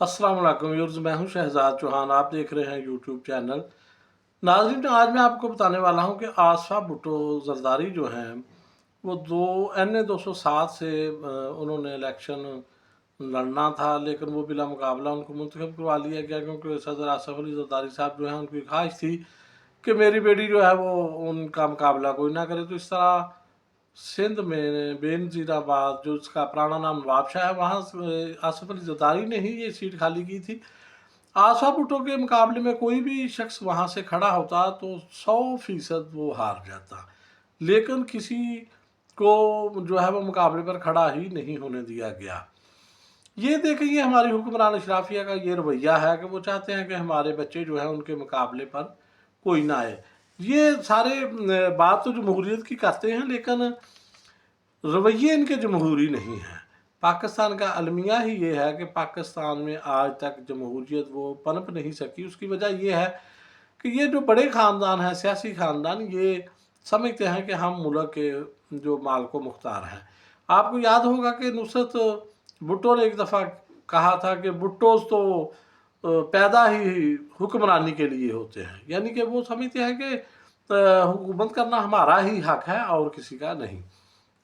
अस्सलाम वालेकुम व्यूअर्स, मैं हूं शहजाद चौहान। आप देख रहे हैं यूट्यूब चैनल। नाज़रीन, आज मैं आपको बताने वाला हूं कि आसफा भुट्टो जरदारी जो हैं वो NA 207 से उन्होंने इलेक्शन लड़ना था, लेकिन वो बिला मुकाबला उनको मुंतखब करवा लिया गया, क्योंकि सदर आसफ अली जरदारी साहब जो हैं उनकी ख्वाहिश थी कि मेरी बेटी जो है वो उनका मुकाबला कोई ना करे। तो इस तरह सिंध में बेनज़ीराबाद, जो उसका पुराना नाम नवाबशाह है, वहाँ आसफ अली जरदारी ने ही ये सीट खाली की थी। आसफा भुट्टो के मुकाबले में कोई भी शख्स वहाँ से खड़ा होता तो 100% वो हार जाता, लेकिन किसी को जो है वो मुकाबले पर खड़ा ही नहीं होने दिया गया। ये देखें, ये हमारी हुक्मरान अशराफिया का ये रवैया है कि वो चाहते हैं कि हमारे बच्चे जो हैं उनके मुकाबले पर कोई ना आए। ये सारे बात तो जमहूरियत की करते हैं, लेकिन रवैये इनके जमहूरी नहीं हैं। पाकिस्तान का अलमिया ही ये है कि पाकिस्तान में आज तक जमहूरियत वो पनप नहीं सकी। उसकी वजह ये है कि ये जो बड़े ख़ानदान हैं, सियासी ख़ानदान, ये समझते हैं कि हम मुल्क के जो मालिक मुख्तार हैं। आपको याद होगा कि नुसरत भुट्टो ने एक दफ़ा कहा था कि भुट्टोज तो पैदा ही हुक्मरानी के लिए होते हैं, यानी कि वो समझते हैं कि हुकूमत करना हमारा ही हक है और किसी का नहीं।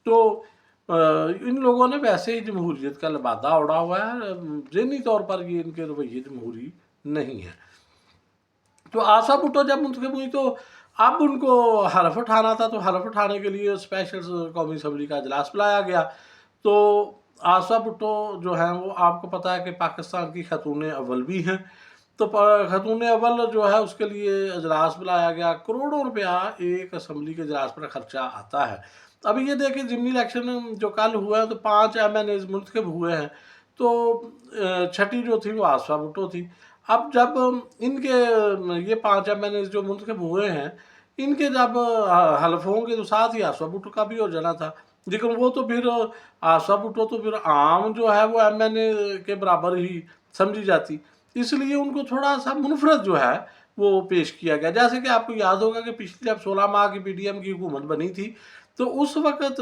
तो इन लोगों ने वैसे ही जमहूरियत का लबादा उड़ा हुआ है। ज़हनी तौर पर ये इनके रवैये जमहूरी नहीं है। तो आशा भुट्टो जब मुंतखब हुई तो अब उनको हलफ उठाना था, तो हलफ उठाने के लिए स्पेशल कौमी असम्बली का इजलास बुलाया गया। तो आशा भुट्टो जो हैं वो, आपको पता है कि पाकिस्तान की खतून अव्वल भी हैं। तो खतून अव्वल जो है उसके लिए इजलास बुलाया गया। करोड़ों रुपया एक असम्बली के इजलास पर खर्चा आता है। अभी ये देखें, ज़िमनी इलेक्शन जो कल हुआ है तो 5 MNAs मुंतखब हुए हैं। तो छठी जो थी वो आशा भुट्टो थी। अब जब इनके ये 5 MNAs जो मुंतखब हुए हैं, इनके जब हलफ होंगे तो साथ ही आशा भुट्टो का भी हो जाना था। लेकिन वो तो फिर आशा भुट्टो तो फिर आम जो है वो MNA के बराबर ही समझी जाती, इसलिए उनको थोड़ा सा मुनफरद जो है वो पेश किया गया। जैसे कि आपको याद होगा कि पिछली जब 16 माह की PDM की हुकूमत बनी थी तो उस वक़्त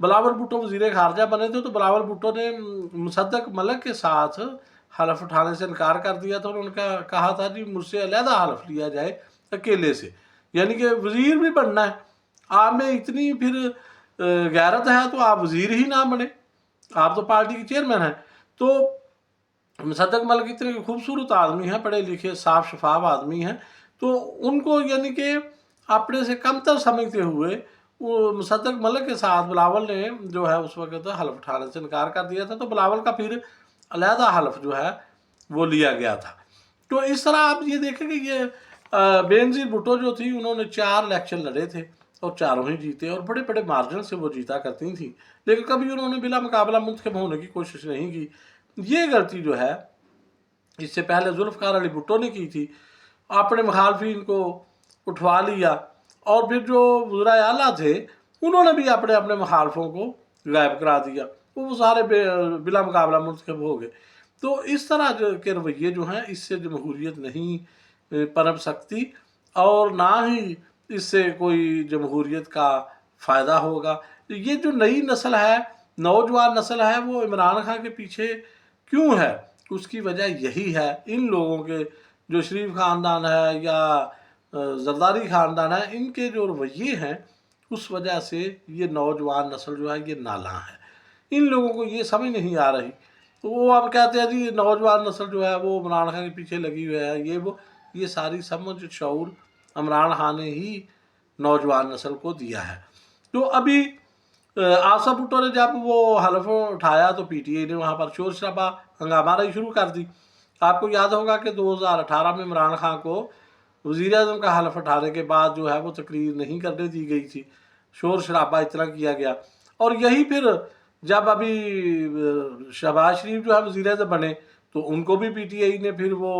बिलावल भुट्टो वज़ीर ख़ारजा बने थे। तो बिलावल भुट्टो ने मुसद्दक मलिक के साथ हलफ उठाने से इनकार कर दिया था। उन्होंने कहा था जी मुझसे अलहदा हलफ लिया जाए अकेले से, यानी कि वज़ीर भी बनना है। आप में इतनी फिर गैरत है तो आप वज़ीर ही ना बने, आप तो पार्टी के चेयरमैन हैं। तो मुसद्दक मलिक इतने खूबसूरत आदमी हैं, पढ़े लिखे साफ शफाफ आदमी हैं, तो उनको यानी कि अपने से कमतर समझते हुए वो मुसद्दक मलिक के साथ बिलावल ने जो है उस वक्त हलफ उठाने से इनकार कर दिया था। तो बिलावल का फिर अलहदा हलफ जो है वो लिया गया था। तो इस तरह आप ये देखें कि ये बेनज़ीर भुट्टो जो थी, उन्होंने 4 इलेक्शन लड़े थे और चारों ही जीते, और बड़े बड़े मार्जिन से वो जीता करती थी, लेकिन कभी उन्होंने बिला मुकाबला मुंतखब होने की कोशिश नहीं की। ये गलती जो है इससे पहले जुल्फ़िकार अली भुट्टो ने की थी। अपने मुखालफिन को उठवा लिया, और फिर जो वज़ीर आला थे उन्होंने भी अपने अपने मुखालफों को गायब करा दिया, वो सारे बिला मुकाबला मुंतखब हो गए। तो इस तरह के रवैये जो हैं, इससे जमहूरियत नहीं पनप सकती, और ना ही इससे कोई जमहूरियत का फ़ायदा होगा। ये जो नई नस्ल है, नौजवान नस्ल है, वो इमरान खान के पीछे क्यों है? उसकी वजह यही है, इन लोगों के जो शरीफ ख़ानदान है या जरदारी ख़ानदान है, इनके जो रवैये हैं उस वजह से ये नौजवान नस्ल जो है ये नालां है। इन लोगों को ये समझ नहीं आ रही, तो वो अब कहते हैं जी नौजवान नस्ल जो है वो इमरान खान के पीछे लगी हुई है, ये वो। ये सारी समझ शऊर इमरान खान ने ही नौजवान नस्ल को दिया है। तो अभी आशा भुट्टो ने जब वो हलफ उठाया तो PTI ने वहाँ पर शोर शराबा हंगामा रही शुरू कर दी। आपको याद होगा कि 2018 में इमरान खान को वज़ीर आज़म का हलफ उठाने के बाद जो है वो तकरीर नहीं करने दी गई थी, शोर शराबा इतना किया गया। और यही फिर जब अभी शहबाज शरीफ जो है वज़ीर आज़म बने तो उनको भी PTI ने फिर वो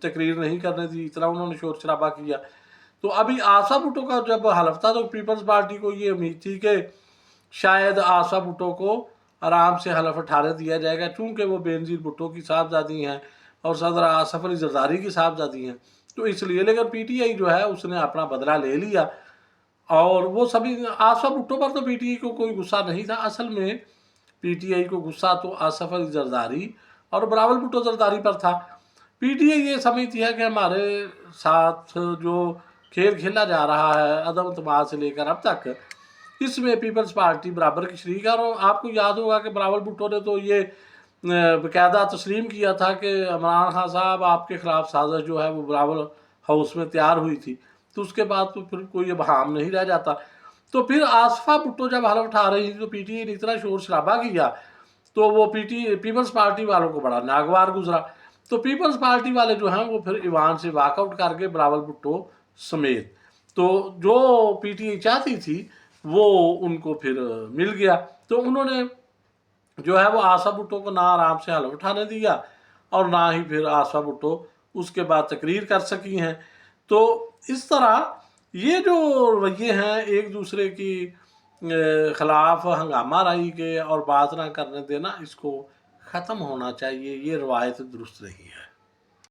तकरीर नहीं करने दी, इतना उन्होंने शोर शराबा किया। तो अभी आशा भुट्टो का जब हलफ था तो पीपल्स पार्टी को ये उम्मीद थी कि शायद आशा भुट्टो को आराम से हलफ उठाने दिया जाएगा, चूँकि वो बेनज़ीर भुट्टो की साहबजादी हैं और सदर आसफ अली जरदारी की साहबजादी हैं, तो इसलिए। लेकिन PTI जो है उसने अपना बदला ले लिया, और वो सभी आशा भुट्टो पर तो PTI को कोई गुस्सा नहीं था। असल में PTI को गुस्सा तो आसफ अली जरदारी اور بلاول بھٹو زرداری پر تھا۔ پی ٹی آئی یہ سمجھتی ہے کہ ہمارے ساتھ جو کھیل کھیلا جا رہا ہے عدم اعتماد سے لے کر اب تک، اس میں پیپلز پارٹی برابر کی شریک ہے۔ اور آپ کو یاد ہوگا کہ بلاول بھٹو نے تو یہ باقاعدہ تسلیم کیا تھا کہ عمران خان صاحب آپ کے خلاف سازش جو ہے وہ بلاول ہاؤس میں تیار ہوئی تھی، تو اس کے بعد تو پھر کوئی ابہام نہیں رہ جاتا۔ تو پھر آصفہ بھٹو جب حلف اٹھا رہی تھی تو پی ٹی آئی نے اتنا شور شرابہ کیا تو وہ پیپلز پارٹی والوں کو بڑا ناگوار گزرا۔ تو پیپلز پارٹی والے جو ہیں وہ پھر ایوان سے واک آؤٹ کر کے بلاول بھٹو سمیت، تو جو پی ٹی آئی چاہتی تھی وہ ان کو پھر مل گیا۔ تو انہوں نے جو ہے وہ آصفہ بھٹو کو نہ آرام سے حلف اٹھانے دیا اور نہ ہی پھر آصفہ بھٹو اس کے بعد تقریر کر سکی ہیں۔ تو اس طرح یہ جو رویے ہیں ایک دوسرے کی خلاف ہنگامہ رائی کے اور بات نہ کرنے دینا، اس کو ختم ہونا چاہیے، یہ روایت درست نہیں ہے۔